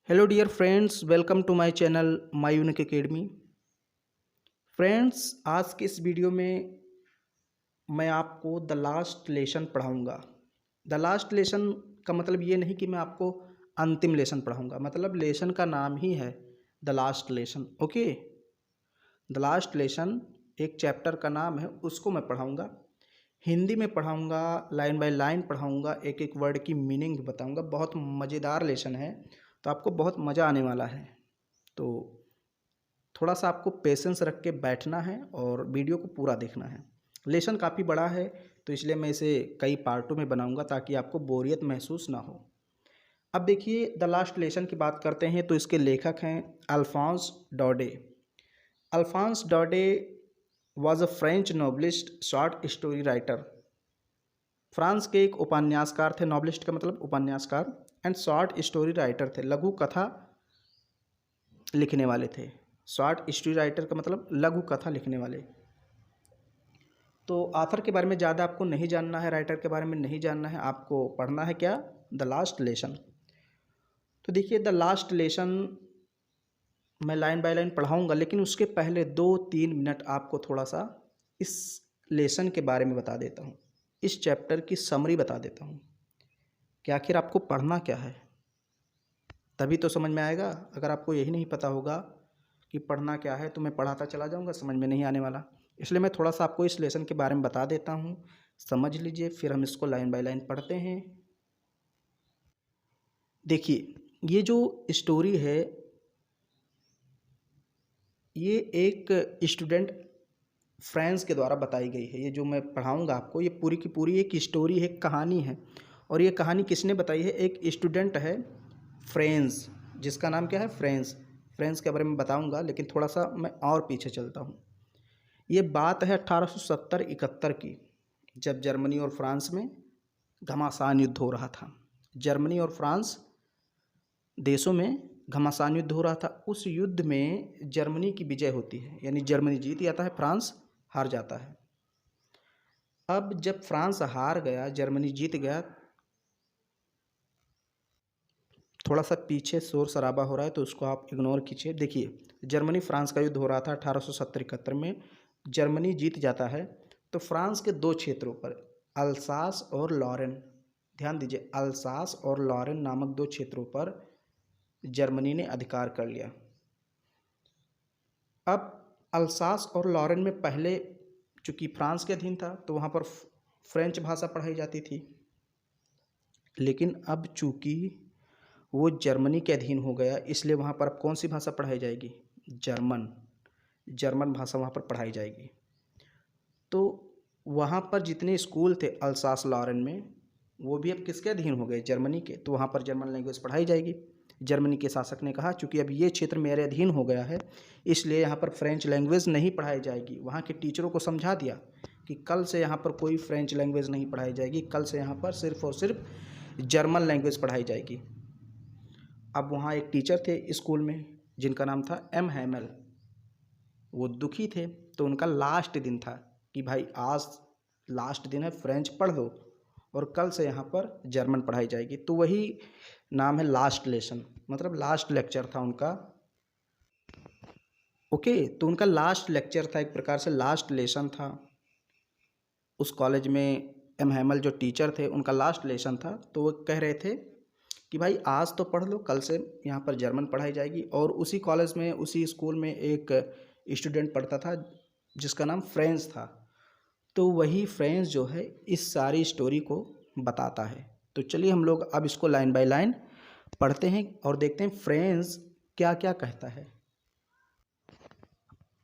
Hello dear friends, welcome to my channel my unique academy. Friends, आज के इस video में मैं आपको द लास्ट लेसन पढ़ाऊंगा। द लास्ट लेसन का मतलब ये नहीं कि मैं आपको अंतिम लेसन पढ़ाऊंगा, मतलब लेसन का नाम ही है the last lesson. Okay, the last lesson एक चैप्टर का नाम है, उसको मैं पढ़ाऊंगा। हिंदी में पढ़ाऊंगा, लाइन बाय लाइन पढ़ाऊंगा, एक एक वर्ड की मीनिंग भी बताऊंगा। बहुत मज़ेदार लेसन है, तो आपको बहुत मज़ा आने वाला है। तो थोड़ा सा आपको पेशेंस रख के बैठना है और वीडियो को पूरा देखना है। लेसन काफ़ी बड़ा है, तो इसलिए मैं इसे कई पार्टों में बनाऊंगा ताकि आपको बोरियत महसूस ना हो। अब देखिए, द लास्ट लेसन की बात करते हैं तो इसके लेखक हैं Alphonse Daudet. Alphonse Daudet was a French novelist, short story writer. France के एक उपन्यासकार थे। नॉवलिस्ट का मतलब उपन्यासकार, एंड शॉर्ट स्टोरी राइटर थे, लघु कथा लिखने वाले थे। शॉर्ट स्टोरी राइटर का मतलब लघु कथा लिखने वाले। तो ऑथर के बारे में ज़्यादा आपको नहीं जानना है, राइटर के बारे में नहीं जानना है, आपको पढ़ना है क्या? The last lesson. तो देखिए, द लास्ट लेसन मैं लाइन बाय लाइन पढ़ाऊँगा, लेकिन उसके पहले 2-3 मिनट आपको थोड़ा सा इस लेसन के बारे में बता देता हूँ, इस चैप्टर की समरी बता देता हूँ कि आखिर आपको पढ़ना क्या है, तभी तो समझ में आएगा। अगर आपको यही नहीं पता होगा कि पढ़ना क्या है तो मैं पढ़ाता चला जाऊंगा, समझ में नहीं आने वाला। इसलिए मैं थोड़ा सा आपको इस लेसन के बारे में बता देता हूँ, समझ लीजिए, फिर हम इसको लाइन बाय लाइन पढ़ते हैं। देखिए, ये जो स्टोरी है, ये एक स्टूडेंट फ्रेंड्स के द्वारा बताई गई है। ये जो मैं पढ़ाऊँगा आपको, ये पूरी की पूरी एक स्टोरी है, कहानी है। और ये कहानी किसने बताई है? एक स्टूडेंट है फ्रेंड्स, जिसका नाम क्या है? फ्रेंड्स। फ्रेंड्स के बारे में बताऊंगा, लेकिन थोड़ा सा मैं और पीछे चलता हूँ। ये बात है 1870-71 की, जब जर्मनी और फ्रांस में घमासान युद्ध हो रहा था। जर्मनी और फ्रांस देशों में घमासान युद्ध हो रहा था। उस युद्ध में जर्मनी की विजय होती है, यानी जर्मनी जीत जाता है, फ्रांस हार जाता है। अब जब फ्रांस हार गया, जर्मनी जीत गया, थोड़ा सा पीछे शोर शराबा हो रहा है तो उसको आप इग्नोर कीजिए। देखिए, जर्मनी फ्रांस का युद्ध हो रहा था 1870-71 में। जर्मनी जीत जाता है तो फ्रांस के 2 क्षेत्रों पर, अल्सास और लॉरेन, ध्यान दीजिए, अल्सास और लॉरेन नामक 2 क्षेत्रों पर जर्मनी ने अधिकार कर लिया। अब अल्सास और लॉरेन में पहले चूँकि फ्रांस के अधीन था तो वहाँ पर फ्रेंच भाषा पढ़ाई जाती थी, लेकिन अब चूँकि वो जर्मनी के अधीन हो गया, इसलिए वहाँ पर अब कौन सी भाषा पढ़ाई जाएगी? जर्मन। जर्मन भाषा वहाँ पर पढ़ाई जाएगी। तो वहाँ पर जितने स्कूल थे अल्सास लॉरेन में, वो भी अब किसके अधीन हो गए? जर्मनी के। तो वहाँ पर जर्मन लैंग्वेज पढ़ाई जाएगी। जर्मनी के शासक ने कहा, चूँकि अब ये क्षेत्र मेरे अधीन हो गया है, इसलिए यहाँ पर फ्रेंच लैंग्वेज नहीं पढ़ाई जाएगी। वहाँ के टीचरों को समझा दिया कि कल से यहाँ पर कोई फ्रेंच लैंग्वेज नहीं पढ़ाई जाएगी, कल से यहाँ पर सिर्फ और सिर्फ जर्मन लैंग्वेज पढ़ाई जाएगी। अब वहाँ एक टीचर थे स्कूल में जिनका नाम था एम हैमल। वो दुखी थे, तो उनका लास्ट दिन था कि भाई आज लास्ट दिन है, फ्रेंच पढ़ दो और कल से यहाँ पर जर्मन पढ़ाई जाएगी। तो वही नाम है लास्ट लेसन, मतलब लास्ट लेक्चर था उनका। ओके, तो उनका लास्ट लेक्चर था, एक प्रकार से लास्ट लेसन था। उस कॉलेज में एम हैमल जो टीचर थे, उनका लास्ट लेसन था। तो वो कह रहे थे कि भाई आज तो पढ़ लो, कल से यहाँ पर जर्मन पढ़ाई जाएगी। और उसी कॉलेज में, उसी स्कूल में एक स्टूडेंट पढ़ता था जिसका नाम फ्रेंच था। तो वही फ्रेंच जो है इस सारी स्टोरी को बताता है। तो चलिए हम लोग अब इसको लाइन बाय लाइन पढ़ते हैं और देखते हैं फ्रेंच क्या क्या कहता है।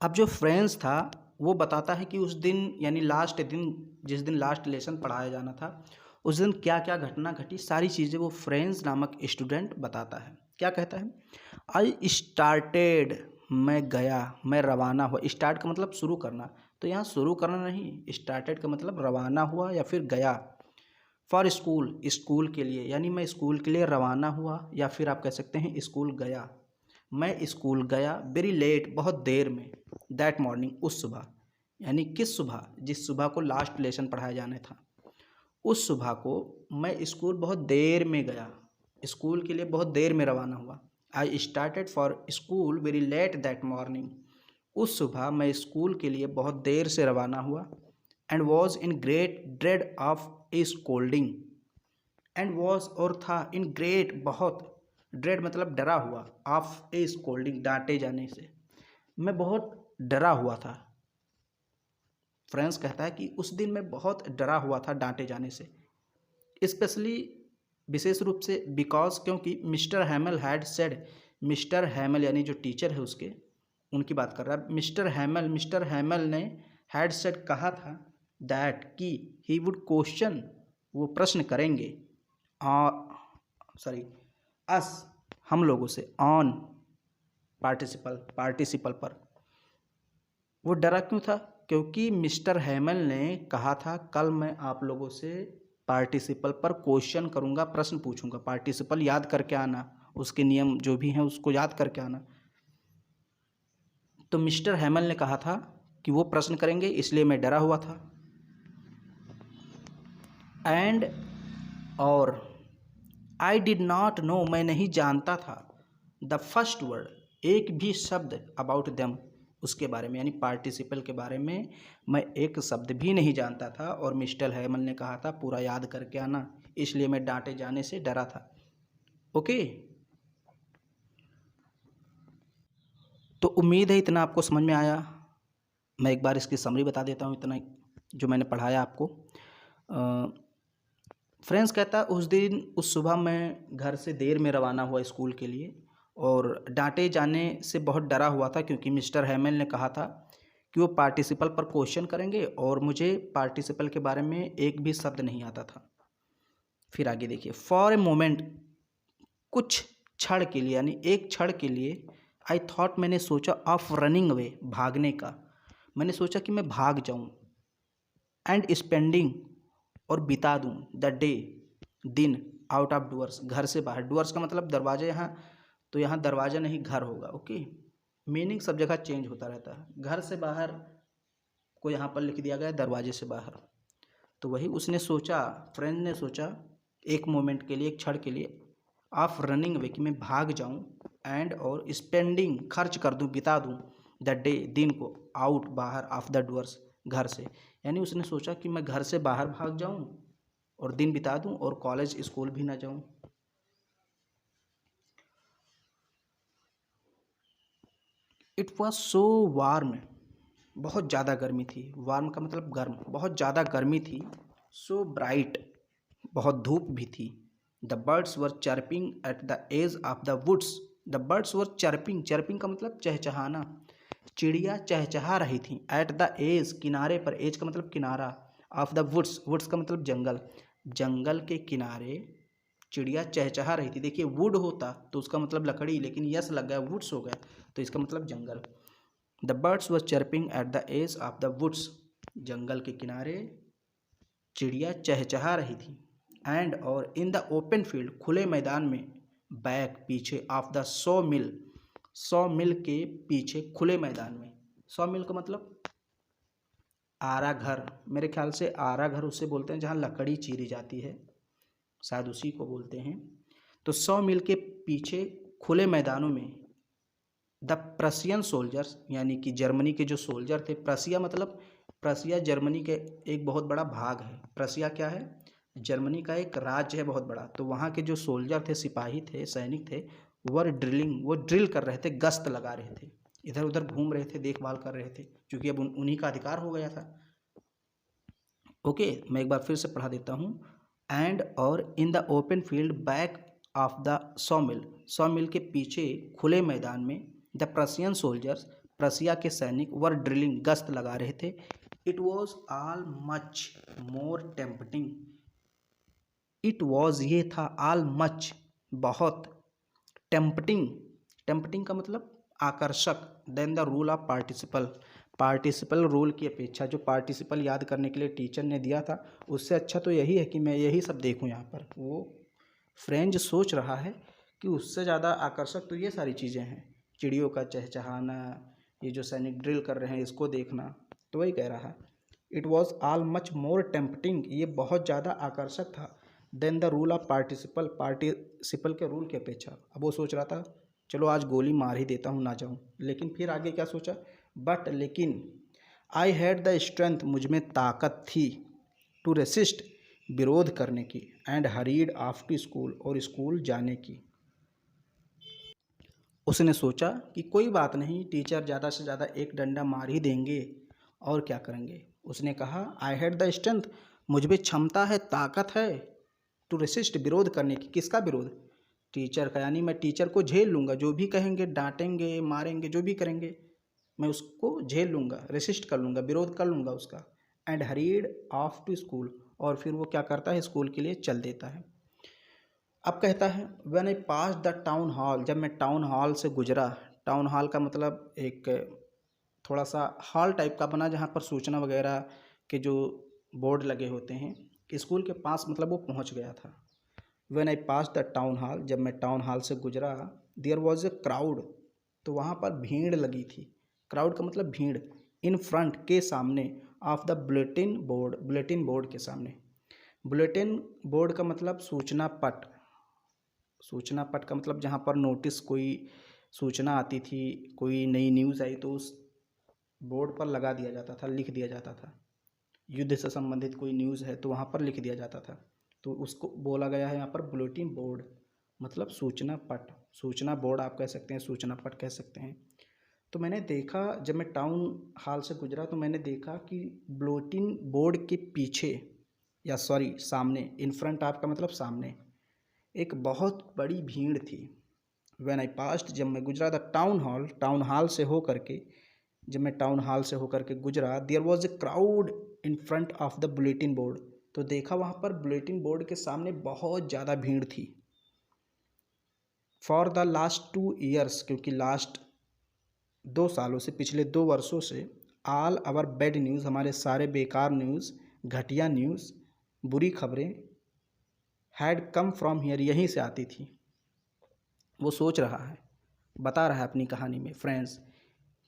अब जो फ्रेंच था वो बताता है कि उस दिन, यानी लास्ट दिन, जिस दिन लास्ट लेसन पढ़ाया जाना था, उस दिन क्या क्या घटना घटी, सारी चीज़ें वो फ्रेंच नामक स्टूडेंट बताता है। क्या कहता है? आई स्टार्टेड, मैं गया, मैं रवाना हुआ। स्टार्ट का मतलब शुरू करना, तो यहाँ शुरू करना नहीं, स्टार्टेड का मतलब रवाना हुआ या फिर गया। फॉर स्कूल, स्कूल के लिए, यानी मैं स्कूल के लिए रवाना हुआ, या फिर आप कह सकते हैं स्कूल गया। मैं स्कूल गया वेरी लेट, बहुत देर में। दैट मॉर्निंग, उस सुबह, यानी किस सुबह? जिस सुबह को लास्ट लेसन पढ़ाया जाना था, उस सुबह को मैं स्कूल बहुत देर में गया, स्कूल के लिए बहुत देर में रवाना हुआ। I started for school very let that morning. उस सुबह मैं स्कूल के लिए बहुत देर से रवाना हुआ। And was in great dread of A scolding. And was और था, इन ग्रेट बहुत, ड्रेड मतलब डरा हुआ, ऑफ ए स्कोल्डिंग डांटे जाने से, मैं बहुत डरा हुआ था। फ्रेंड्स कहता है कि उस दिन मैं बहुत डरा हुआ था डांटे जाने से, स्पेशली विशेष रूप से, बिकॉज क्योंकि मिस्टर हैमल हैड सेड, मिस्टर हैमल यानी जो टीचर है उसके, उनकी बात कर रहा है। मिस्टर हैमल ने हैड सेड कहा था, दैट कि ही वुड क्वेश्चन, वो प्रश्न करेंगे, सॉरी अस, हम लोगों से, ऑन पार्टिसिपल पर। वो डरा क्यों था? क्योंकि मिस्टर हैमल ने कहा था कल मैं आप लोगों से पार्टिसिपल पर क्वेश्चन करूंगा, प्रश्न पूछूंगा। पार्टिसिपल याद करके आना, उसके नियम जो भी हैं उसको याद करके आना। तो मिस्टर हैमल ने कहा था कि वो प्रश्न करेंगे, इसलिए मैं डरा हुआ था। एंड और आई डिड नॉट नो, मैं नहीं जानता था, द फर्स्ट वर्ड, एक भी शब्द, अबाउट देम, उसके बारे में, यानी पार्टिसिपल के बारे में मैं एक शब्द भी नहीं जानता था। और मिस्टर हैमल ने कहा था पूरा याद करके आना, इसलिए मैं डांटे जाने से डरा था। ओके, तो उम्मीद है इतना आपको समझ में आया। मैं एक बार इसकी समरी बता देता हूँ, इतना जो मैंने पढ़ाया आपको। फ्रेंड्स कहता है उस सुबह मैं घर से देर में रवाना हुआ स्कूल के लिए, और डांटे जाने से बहुत डरा हुआ था क्योंकि मिस्टर हैमल ने कहा था कि वो पार्टिसिपल पर क्वेश्चन करेंगे, और मुझे पार्टिसिपल के बारे में एक भी शब्द नहीं आता था। फिर आगे देखिए, फॉर ए मोमेंट, कुछ क्षण के लिए, यानी एक क्षण के लिए, आई थॉट, मैंने सोचा, ऑफ रनिंग अवे, भागने का, मैंने सोचा कि मैं भाग जाऊं। एंड स्पेंडिंग, और बिता दूं, द डे, दिन, आउट ऑफ डोर्स, घर से बाहर। डोर्स का मतलब दरवाजा, यहाँ तो यहाँ दरवाजा नहीं घर होगा। ओके, मीनिंग सब जगह चेंज होता रहता है। घर से बाहर को यहाँ पर लिख दिया गया दरवाजे से बाहर, तो वही उसने सोचा, फ्रेंड ने सोचा एक मोमेंट के लिए, एक क्षण के लिए, ऑफ रनिंग वे, कि मैं भाग जाऊं, एंड और स्पेंडिंग, खर्च कर दूं, बिता दूं, द डे, दिन को, आउट, बाहर, ऑफ द डोर्स, घर से, यानी उसने सोचा कि मैं घर से बाहर भाग जाऊं और दिन बिता दूं और कॉलेज स्कूल भी ना जाऊं। इट वॉज सो वार्म, बहुत ज़्यादा गर्मी थी। वार्म का मतलब गर्म, बहुत ज़्यादा गर्मी थी। सो ब्राइट, बहुत धूप भी थी। The birds were chirping at the edge of the woods, the birds were chirping, chirping का मतलब चहचहाना, चिड़िया चहचहा रही थी। एट द एज, किनारे पर, एज का मतलब किनारा, ऑफ द वुड्स, वुड्स का मतलब जंगल, जंगल के किनारे चिड़िया चहचहा रही थी। देखिए वुड होता तो उसका मतलब लकड़ी, लेकिन यस लग गया, वुड्स हो गया, तो इसका मतलब जंगल। The birds were chirping at the edge of the woods, जंगल के किनारे चिड़िया चहचहा रही थी। एंड और इन द ओपन फील्ड, खुले मैदान में, बैक, पीछे, of the saw mill, saw mill के पीछे, खुले मैदान में। सॉ मिल का मतलब आरा घर, मेरे ख्याल से आरा घर उसे बोलते हैं जहाँ लकड़ी चीरी जाती है, शायद उसी को बोलते हैं। तो 100 मील के पीछे खुले मैदानों में द प्रशियन सोल्जर्स, यानी कि जर्मनी के जो सोल्जर थे, प्रशिया मतलब, प्रशिया जर्मनी के एक बहुत बड़ा भाग है। प्रशिया क्या है? जर्मनी का एक राज्य है बहुत बड़ा। तो वहाँ के जो सोल्जर थे, सिपाही थे, सैनिक थे, वर ड्रिलिंग, वो ड्रिल कर रहे थे, गश्त लगा रहे थे, इधर उधर घूम रहे थे, देखभाल कर रहे थे, क्योंकि अब उन्हीं का अधिकार हो गया था। ओके, मैं एक बार फिर से पढ़ा देता हूँ। एंड और in the open field back of the सॉमिल, सॉमिल के पीछे खुले मैदान में, द प्रशियन सोल्जर्स, प्रशिया के सैनिक, वर ड्रिलिंग, गश्त लगा रहे थे। It was all much more tempting, it was ये था, ऑल मच बहुत, टेम्पटिंग, टेम्पटिंग का मतलब आकर्षक, then the rule of participle, participle rule की अपेक्षा, जो पार्टिसिपल याद करने के लिए टीचर ने दिया था उससे अच्छा तो यही है कि मैं यही सब देखूं यहाँ पर। वो फ्रेंच सोच रहा है कि उससे ज़्यादा आकर्षक तो ये सारी चीज़ें हैं, चिड़ियों का चहचहाना, ये जो सैनिक ड्रिल कर रहे हैं इसको देखना, तो वही कह रहा है। It was all much more tempting, ये बहुत ज़्यादा आकर्षक था, then the rule of participle, participle के रूल की अपेक्षा। अब वो सोच रहा था चलो आज गोली मार ही देता हूँ, ना जाऊँ। लेकिन फिर आगे क्या सोचा, लेकिन आई हैड द स्ट्रेंथ, मुझ में ताकत थी, टू रेसिस्ट, विरोध करने की, and hurried off to school, और स्कूल जाने की। उसने सोचा कि कोई बात नहीं, टीचर ज़्यादा से ज़्यादा एक डंडा मार ही देंगे, और क्या करेंगे। उसने कहा आई हैड द स्ट्रेंथ, मुझ में क्षमता है, ताकत है, टू रेसिस्ट, विरोध करने की। किसका विरोध, टीचर का। यानी मैं टीचर को झेल लूँगा, जो भी कहेंगे, डांटेंगे, मारेंगे, जो भी करेंगे मैं उसको झेल लूँगा, रेसिस्ट कर लूँगा, विरोध कर लूँगा उसका। And hurried off to school, और फिर वो क्या करता है, स्कूल के लिए चल देता है। अब कहता है when I pass the town hall, जब मैं टाउन हॉल से गुजरा। टाउन हॉल का मतलब एक थोड़ा सा हॉल टाइप का बना, जहाँ पर सूचना वगैरह के जो बोर्ड लगे होते हैं, स्कूल के पास, मतलब वो पहुँच गया था। When I pass the town hall, जब मैं टाउन हॉल से गुजरा। देयर वॉज ए क्राउड, तो वहाँ पर भीड़ लगी थी। क्राउड का मतलब भीड़। इन फ्रंट, के सामने, of the bulletin board, bulletin board के सामने। बुलेटिन बोर्ड का मतलब सूचना पट। सूचना पट का मतलब जहाँ पर नोटिस, कोई सूचना आती थी, कोई नई न्यूज़ आई तो उस बोर्ड पर लगा दिया जाता था, लिख दिया जाता था। युद्ध से संबंधित कोई न्यूज़ है तो वहाँ पर लिख दिया जाता था, तो उसको बोला गया है यहाँ पर बुलेटिन बोर्ड, मतलब सूचना पट। सूचना बोर्ड आप कह सकते हैं, सूचना पट कह सकते हैं। तो मैंने देखा, जब मैं टाउन हॉल से गुजरा तो मैंने देखा कि बुलेटिन बोर्ड के पीछे, या सॉरी सामने, इन फ्रंट आपका मतलब सामने, एक बहुत बड़ी भीड़ थी। व्हेन आई पास्ट, जब मैं गुजरा था टाउन हॉल, टाउन हॉल से होकर के, जब मैं टाउन हॉल से होकर के गुजरा, there was a crowd in front of the bulletin board, तो देखा वहाँ पर बुलेटिन बोर्ड के सामने बहुत ज़्यादा भीड़ थी। फॉर द लास्ट 2 ईयर्स, क्योंकि लास्ट 2 सालों से, पिछले 2 वर्षों से, ऑल आवर बैड न्यूज़, हमारे सारे बेकार न्यूज़, घटिया न्यूज़, बुरी खबरें, हैड कम फ्रॉम हियर, यहीं से आती थी। वो सोच रहा है, बता रहा है अपनी कहानी में फ्रेंड्स,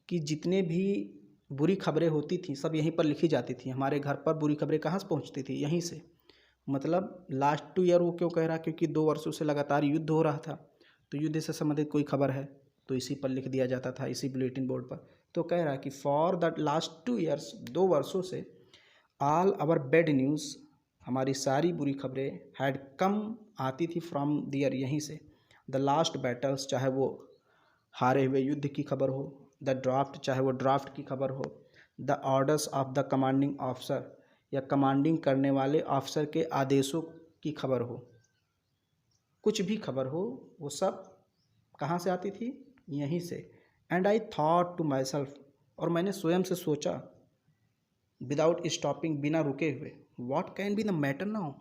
कि जितने भी बुरी खबरें होती थी सब यहीं पर लिखी जाती थी। हमारे घर पर बुरी खबरें कहाँ से पहुँचती थी, यहीं से। मतलब लास्ट 2 ईयर वो क्यों कह रहा है, क्योंकि 2 वर्षों से लगातार युद्ध हो रहा था, तो युद्ध से संबंधित कोई खबर है तो इसी पर लिख दिया जाता था, इसी बुलेटिन बोर्ड पर। तो कह रहा है कि फॉर द लास्ट 2 ईयर्स, 2 वर्षों से, ऑल आवर बैड न्यूज़, हमारी सारी बुरी खबरें, हैड कम, आती थी, फ्रॉम दियर, यहीं से। द लास्ट बैटल्स, चाहे वो हारे हुए युद्ध की खबर हो, द ड्राफ्ट, चाहे वो ड्राफ्ट की खबर हो, the orders of the commanding officer, या कमांडिंग करने वाले ऑफिसर के आदेशों की खबर हो, कुछ भी खबर हो, वो सब कहाँ से आती थी, यहीं से। And I thought to myself, और मैंने स्वयं से सोचा, विदाउट स्टॉपिंग, बिना रुके हुए, what can be the matter now,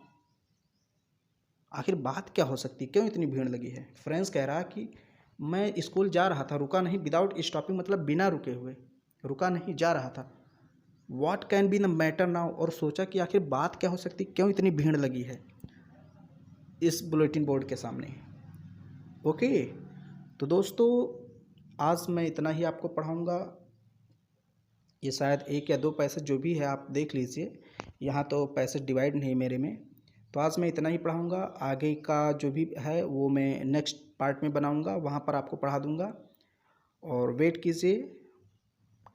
आखिर बात क्या हो सकती, क्यों इतनी भीड़ लगी है। फ्रेंड्स कह रहा कि मैं स्कूल जा रहा था, रुका नहीं, विदाउट स्टॉपिंग मतलब बिना रुके हुए, रुका नहीं, जा रहा था। What can be the matter now, और सोचा कि आखिर बात क्या हो सकती, क्यों इतनी भीड़ लगी है इस बुलेटिन बोर्ड के सामने। ओके, तो दोस्तों आज मैं इतना ही आपको पढ़ाऊँगा। ये शायद 1 या 2 पैसे जो भी है आप देख लीजिए, यहाँ तो पैसे डिवाइड नहीं मेरे में। तो आज मैं इतना ही पढ़ाऊँगा, आगे का जो भी है वो मैं नेक्स्ट पार्ट में बनाऊँगा, वहाँ पर आपको पढ़ा दूँगा। और वेट कीजिए,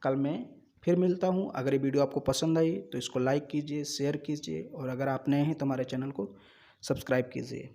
कल मैं फिर मिलता हूँ। अगर ये वीडियो आपको पसंद आई तो इसको लाइक कीजिए, शेयर कीजिए, और अगर आप नए हैं तो हमारे चैनल को सब्सक्राइब कीजिए।